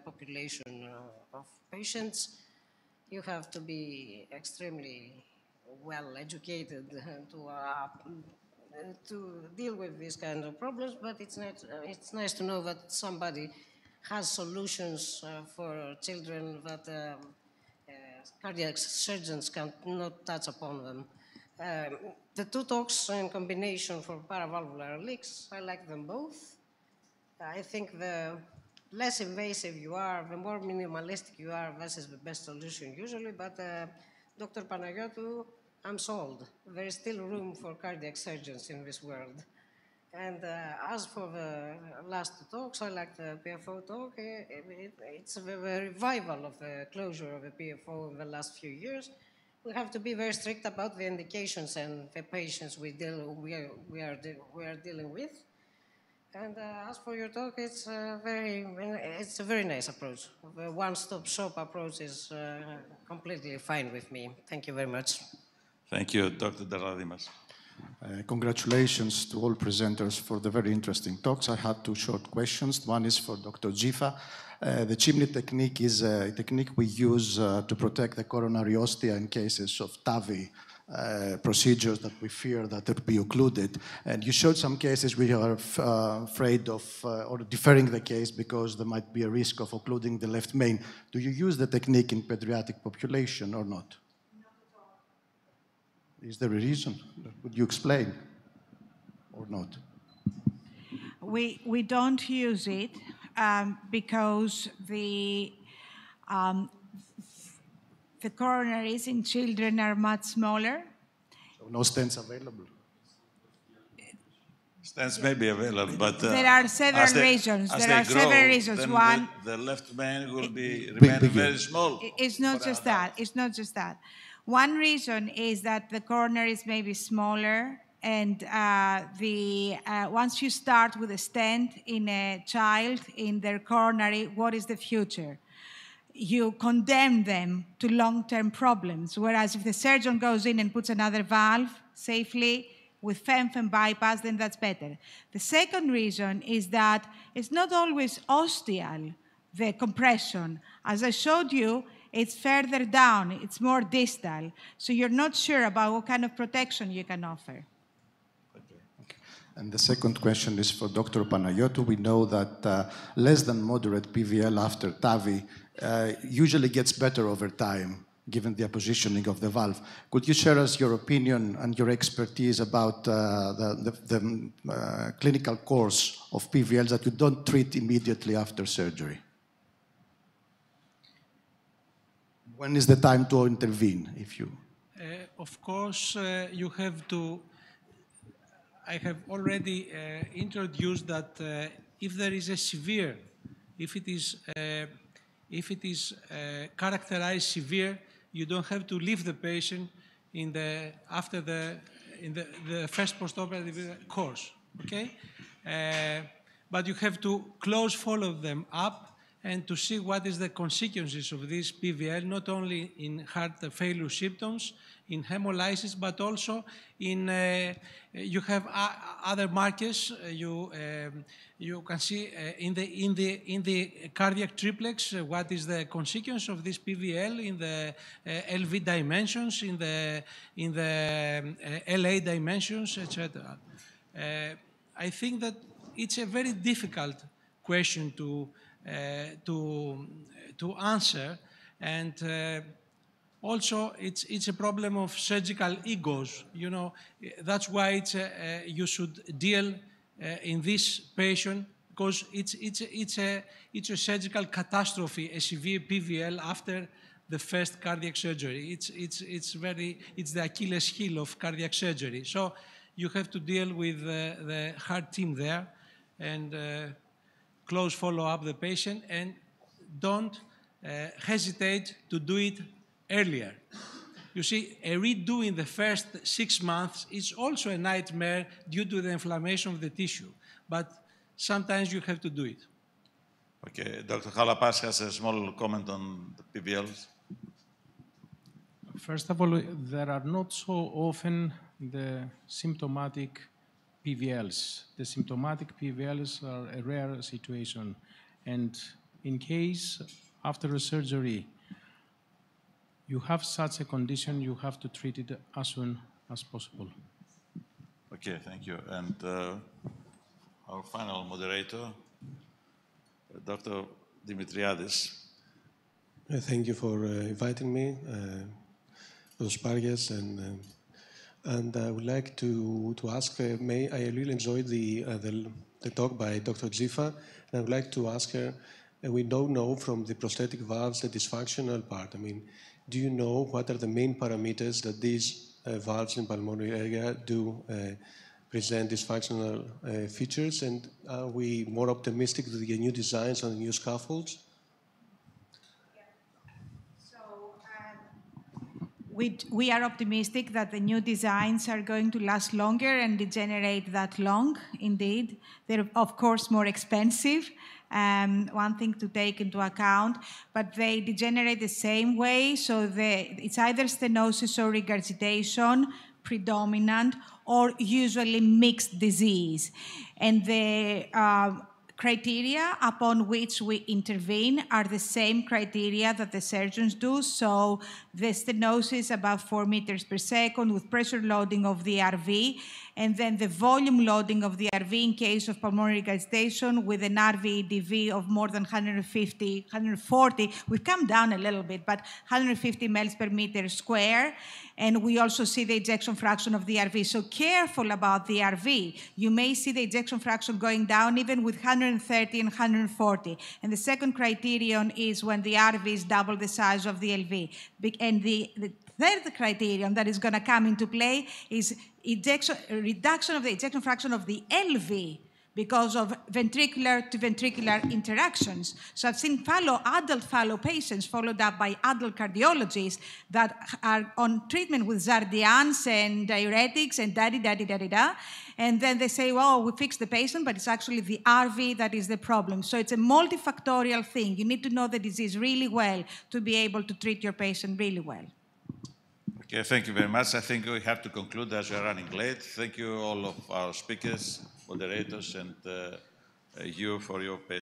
population of patients, you have to be extremely well educated to deal with these kind of problems. But it's nice to know that somebody has solutions for children that cardiac surgeons cannot touch upon them. The two talks in combination for paravalvular leaks, I like them both. I think the less invasive you are, the more minimalistic you are, this is the best solution usually. But Dr. Panagiotou, I'm sold. There is still room for cardiac surgeons in this world. And as for the last two talks, I like the PFO talk. It's the revival of the closure of the PFO in the last few years. We have to be very strict about the indications and the patients we are dealing with. And as for your talk, it's a very nice approach. The one-stop shop approach is completely fine with me. Thank you very much. Thank you, Dr. Derradimas. Congratulations to all presenters for the very interesting talks. I have two short questions. One is for Dr. Gifa. The chimney technique is a technique we use to protect the coronary ostia in cases of TAVI procedures that we fear that will be occluded. And you showed some cases we are afraid of or deferring the case because there might be a risk of occluding the left main. Do you use the technique in pediatric population or not? Is there a reason? Would you explain or not? We don't use it because the coronaries in children are much smaller. So no stents available? Stents may be available, but there are several reasons. One, the left main will remain very small. It's not just that. It's not just that. One reason is that the coronaries may be smaller, and once you start with a stent in a child in their coronary, what is the future? You condemn them to long-term problems, whereas if the surgeon goes in and puts another valve safely with FEMFEM bypass, then that's better. The second reason is that it's not always ostial, the compression. As I showed you, it's further down, it's more distal. So you're not sure about what kind of protection you can offer. Okay. And the second question is for Dr. Panagiotou. We know that less than moderate PVL after TAVI usually gets better over time, given the positioning of the valve. Could you share us your opinion and your expertise about the clinical course of PVLs that you don't treat immediately after surgery? When is the time to intervene, if you? Of course, you have to. I have already introduced that if there is a severe, if it is characterized severe, you don't have to leave the patient in the first postoperative course. Okay, but you have to close follow them up and to see what is the consequences of this PVL, not only in heart failure symptoms, in hemolysis, but also in, you have other markers. You can see in the cardiac triplex what is the consequence of this PVL in the LV dimensions, in the LA dimensions, etc. I think that it's a very difficult question to answer, and also it's a problem of surgical egos. You know, that's why you should deal in this patient, because it's a surgical catastrophe, a severe PVL after the first cardiac surgery. It's the Achilles heel of cardiac surgery. So you have to deal with the heart team there and close follow up the patient, and don't hesitate to do it earlier. You see, a redo in the first 6 months is also a nightmare due to the inflammation of the tissue, but sometimes you have to do it. Okay, Dr. Halapas has a small comment on the PVLs. First of all, there are not so often the symptomatic PVLs. The symptomatic PVLs are a rare situation, and in case after a surgery you have such a condition, you have to treat it as soon as possible. Okay, thank you. And our final moderator, Dr. Dimitriadis. Thank you for inviting me, Dr. Spargias, and I would like to ask. I really enjoyed the talk by Dr. Gifa, and I would like to ask her. We don't know from the prosthetic valves the dysfunctional part. I mean, do you know what are the main parameters that these valves in pulmonary area do present dysfunctional features, and are we more optimistic with the new designs on the new scaffolds? We are optimistic that the new designs are going to last longer and degenerate that long, indeed. They're, of course, more expensive, one thing to take into account, but they degenerate the same way, so it's either stenosis or regurgitation, predominant, or usually mixed disease. And the criteria upon which we intervene are the same criteria that the surgeons do. So the stenosis above 4 meters per second with pressure loading of the RV, and then the volume loading of the RV in case of pulmonary regurgitation with an RV-DV of more than 150, 140. We've come down a little bit, but 150 mL per meter square. And we also see the ejection fraction of the RV. So careful about the RV. You may see the ejection fraction going down even with 130 and 140. And the second criterion is when the RV is double the size of the LV. And the third criterion that is going to come into play is reduction of the ejection fraction of the LV because of ventricular to ventricular interactions. So I've seen adult fallow patients followed up by adult cardiologists that are on treatment with Zardians and diuretics and da-di-da-di-da-di-da. And then they say, well, we fixed the patient, but it's actually the RV that is the problem. So it's a multifactorial thing. You need to know the disease really well to be able to treat your patient really well. Okay, thank you very much. I think we have to conclude as we are running late. Thank you all of our speakers, moderators, and you for your patience.